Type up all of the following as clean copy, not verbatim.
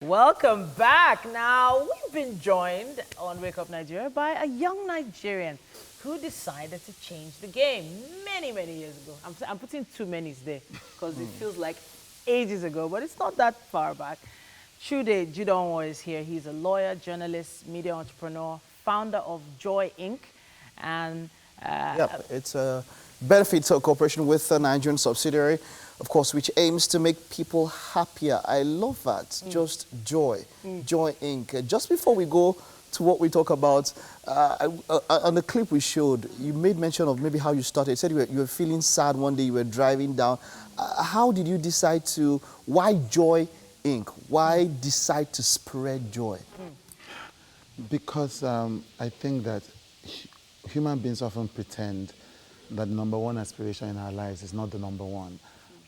Welcome back. Now, we've been joined on Wake Up Nigeria by a young Nigerian who decided to change the game many, many years ago. I'm putting too many there because it feels like ages ago, but it's not that far back. Chude Jideonwo is here. He's a lawyer, journalist, media entrepreneur, founder of Joy Inc. And It's a benefit cooperation with the Nigerian subsidiary, of course, which aims to make people happier. I love that. Just joy. Joy Inc. Just before we go to what we talk about, on the clip we showed, you made mention of maybe how you started. You said you were feeling sad one day, you were driving down. How did you decide why Joy Inc.? Why decide to spread joy? Because I think that human beings often pretend that the number one aspiration in our lives is not the number one.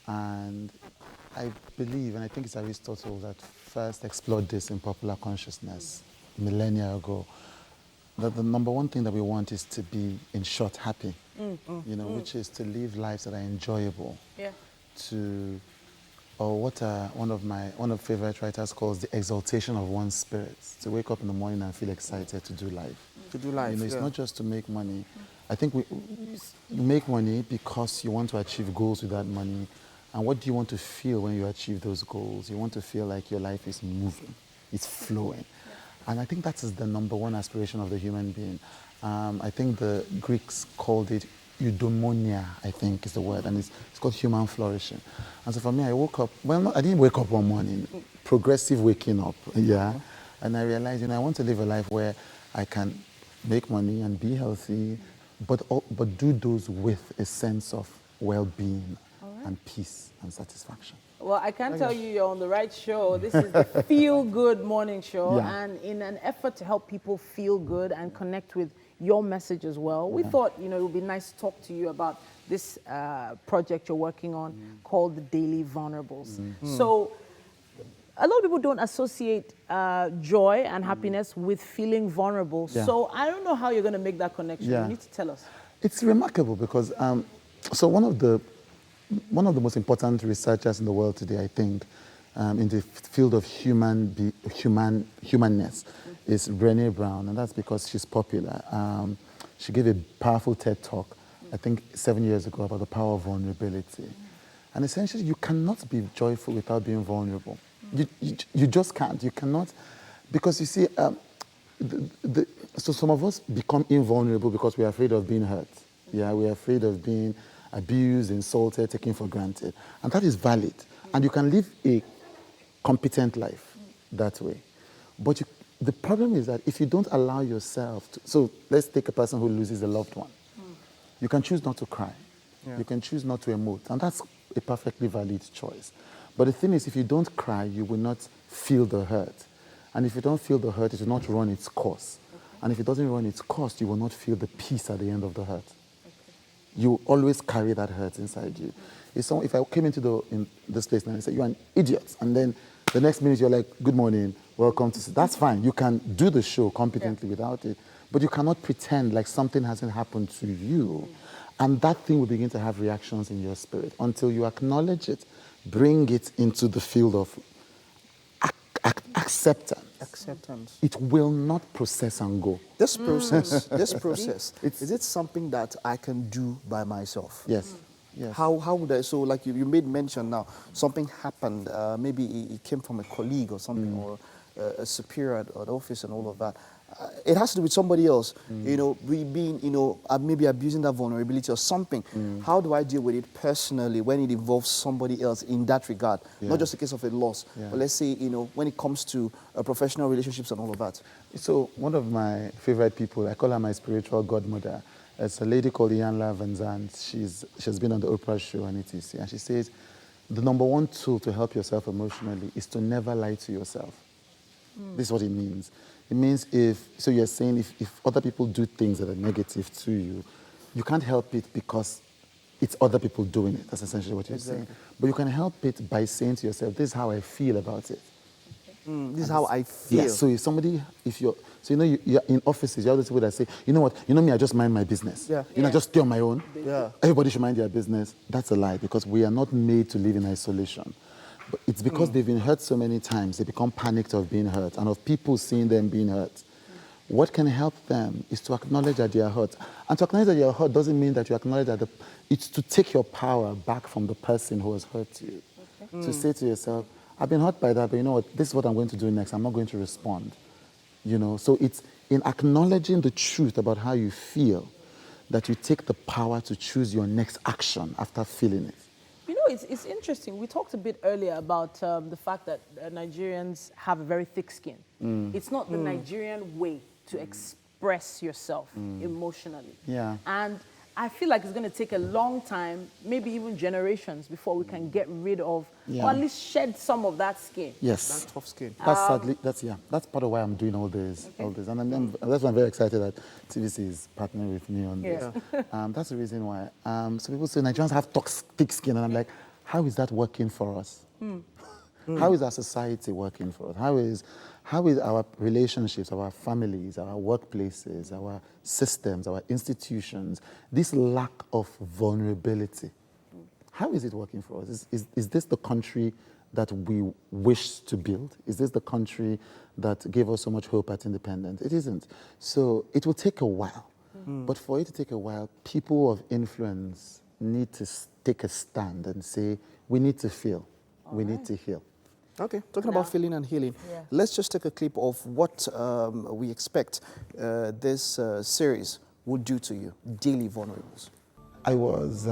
And I believe, and I think it's Aristotle that first explored this in popular consciousness millennia ago, that the number one thing that we want is to be, in short, happy, which is to live lives that are enjoyable. yeah. Or what one of favorite writers calls the exaltation of one's spirits, to wake up in the morning and feel excited to do life. To do life, It's not just to make money. I think you make money because you want to achieve goals with that money. And what do you want to feel when you achieve those goals? You want to feel like your life is moving, it's flowing. And I think that is the number one aspiration of the human being. I think the Greeks called it eudaimonia, I think is the word, and it's called human flourishing. And so for me, I woke up, I didn't wake up one morning, progressive waking up, and I realized, I want to live a life where I can make money and be healthy, but do those with a sense of well-being and peace and satisfaction. Well, I can tell you you're on the right show. This is the Feel Good Morning Show. Yeah. And in an effort to help people feel good and connect with your message as well, we thought, it would be nice to talk to you about this project you're working on called the Daily Vulnerables. So a lot of people don't associate joy and happiness with feeling vulnerable. Yeah. So I don't know how you're going to make that connection. Yeah. You need to tell us. It's remarkable because, so one of the most important researchers in the world today, I think, in the field of humanness is Brené Brown, and that's because she's popular. She gave a powerful TED Talk, I think 7 years ago, about the power of vulnerability. And essentially, you cannot be joyful without being vulnerable. You just can't. You cannot, because you see, so some of us become invulnerable because we're afraid of being hurt. Yeah, we're afraid of being abused, insulted, taken for granted. And that is valid. And you can live a competent life that way. But the problem is that if you don't allow yourself to, so let's take a person who loses a loved one. You can choose not to cry. Yeah. You can choose not to emote. And that's a perfectly valid choice. But the thing is, if you don't cry, you will not feel the hurt. And if you don't feel the hurt, it will not run its course. And if it doesn't run its course, you will not feel the peace at the end of the hurt. You always carry that hurt inside you. If I came into this place and I said, you're an idiot, and then the next minute you're like, good morning, welcome to... That's fine. You can do the show competently without it, but you cannot pretend like something hasn't happened to you. And that thing will begin to have reactions in your spirit until you acknowledge it, bring it into the field of acceptance. It will not process and go. This process, is it something that I can do by myself? Yes. Yes. How would I, so like you made mention now, something happened, maybe it came from a colleague or something, or a superior at office and all of that. It has to do with somebody else, we being, maybe abusing that vulnerability or something. How do I deal with it personally when it involves somebody else in that regard? Yeah. Not just a case of a loss, but let's say, when it comes to professional relationships and all of that. So one of my favorite people, I call her my spiritual godmother. It's a lady called Iyanla Van Zandt. She's been on the Oprah show and etc. And she says, the number one tool to help yourself emotionally is to never lie to yourself. This is what it means. It means you're saying if other people do things that are negative to you, you can't help it because it's other people doing it. That's essentially what you're saying. But you can help it by saying to yourself, this is how I feel about it. This is how I feel. Yeah, so you're in offices, you have those people that say, you know what, me, I just mind my business. Yeah. I just stay on my own. Yeah. Everybody should mind their business. That's a lie, because we are not made to live in isolation. But it's because they've been hurt so many times, they become panicked of being hurt and of people seeing them being hurt. What can help them is to acknowledge that they are hurt. And to acknowledge that you are hurt doesn't mean that you acknowledge that it's to take your power back from the person who has hurt you. Okay. To say to yourself, I've been hurt by that, but you know what, this is what I'm going to do next. I'm not going to respond. You know, so it's in acknowledging the truth about how you feel that you take the power to choose your next action after feeling it. You know, it's interesting. We talked a bit earlier about the fact that Nigerians have a very thick skin. It's not the Nigerian way to express yourself emotionally. Yeah. And I feel like it's going to take a long time, maybe even generations, before we can get rid of, or at least shed some of that skin. Yes. That tough skin. That's sadly, that's part of why I'm doing all this. And that's why I'm very excited that TVC is partnering with me on this. That's the reason why. So people say Nigerians have thick skin, and I'm like, how is that working for us? How is our society working for us? How is our relationships, our families, our workplaces, our systems, our institutions, this lack of vulnerability? How is it working for us? Is this the country that we wish to build? Is this the country that gave us so much hope at independence? It isn't. So it will take a while. But for it to take a while, people of influence need to take a stand and say, we need to feel, we need to heal. Okay, talking about feeling and healing, let's just take a clip of what we expect this series would do to you, Daily Vulnerables. I was...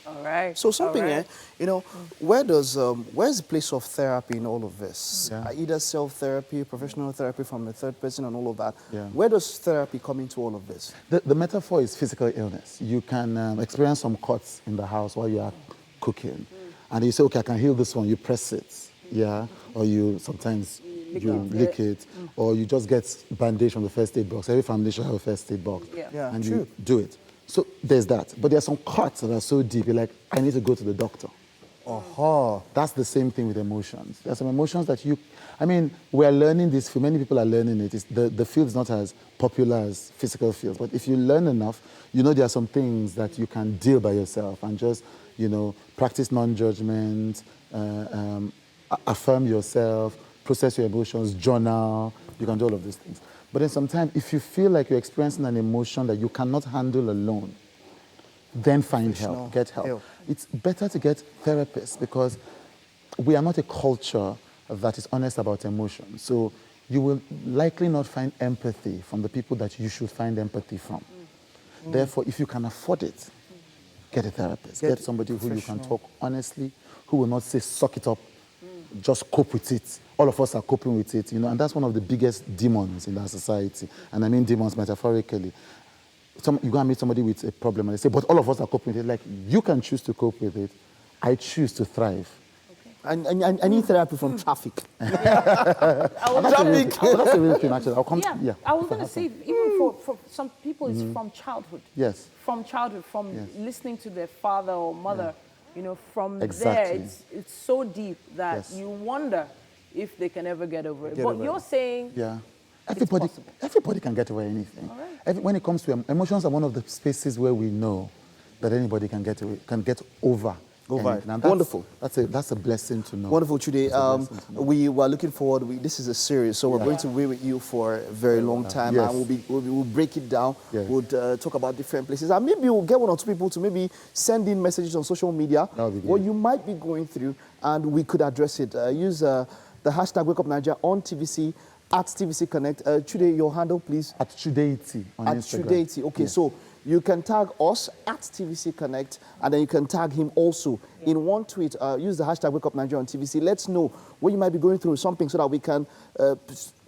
All right. So something, you know, where's the place of therapy in all of this? Either self-therapy, professional therapy from a third person and all of that. Where does therapy come into all of this? The metaphor is physical illness. You can experience some cuts in the house while you are cooking. And you say, okay, I can heal this one. You press it, or you sometimes lick it, or you just get bandage from the first aid box. Every family should have a first aid box. And you do it. So there's that. But there are some cuts that are so deep, you're like, I need to go to the doctor. That's the same thing with emotions. There are some emotions that we are learning this field. Many people are learning it. The field is not as popular as physical fields. But if you learn enough, you know there are some things that you can deal by yourself and just, practice non-judgment, affirm yourself, process your emotions, journal. You can do all of these things. But then sometimes, if you feel like you're experiencing an emotion that you cannot handle alone, then find help, get help. It's better to get therapists because we are not a culture that is honest about emotions. So you will likely not find empathy from the people that you should find empathy from. Therefore, if you can afford it, get a therapist. Get somebody who you can talk honestly, who will not say, suck it up, just cope with it. All of us are coping with it, and that's one of the biggest demons in our society. And I mean demons metaphorically. You go and meet somebody with a problem and they say, but all of us are coping with it. Like, you can choose to cope with it. I choose to thrive. Okay. I need therapy from traffic. That's a real thing, actually. I was going to say, even for some people, it's from childhood. Yes. From childhood, listening to their father or mother You know, from Exactly. there, it's so deep that Yes. you wonder if they can ever get over it. Get But over you're it. saying Yeah. it's possible. Everybody can get over anything. All right. When it comes to emotions are one of the spaces where we know that anybody can get over. Over anything. it. And Wonderful. That's a blessing to know. Wonderful, Chude. That's a blessing to know. We were looking forward. This is a series, so we're going to be with you for a very long time, Yes. and we'll break it down. Yes. We'll talk about different places, and maybe we'll get one or two people to maybe send in messages on social media That would be what good. you might be going through, and we could address it. Use the hashtag Wake Up Nigeria on TVC at TVC Connect. Chude, your handle, please. At Chudeity on At Instagram. Chudeity. Okay, Yes. so you can tag us at TVC Connect, and then you can tag him also in one tweet. Use the hashtag Wake Up Nigeria on TVC. Let's know what you might be going through, something, so that we can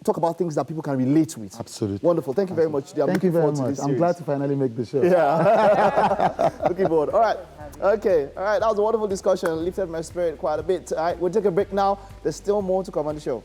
talk about things that people can relate with. Absolutely. Wonderful. Thank you very much. Chude. I'm Thank you looking very forward to much. this I'm series. glad to finally make the show. Yeah. Looking forward. All right. Okay. All right. That was a wonderful discussion. Lifted my spirit quite a bit. All right. We'll take a break now. There's still more to come on the show.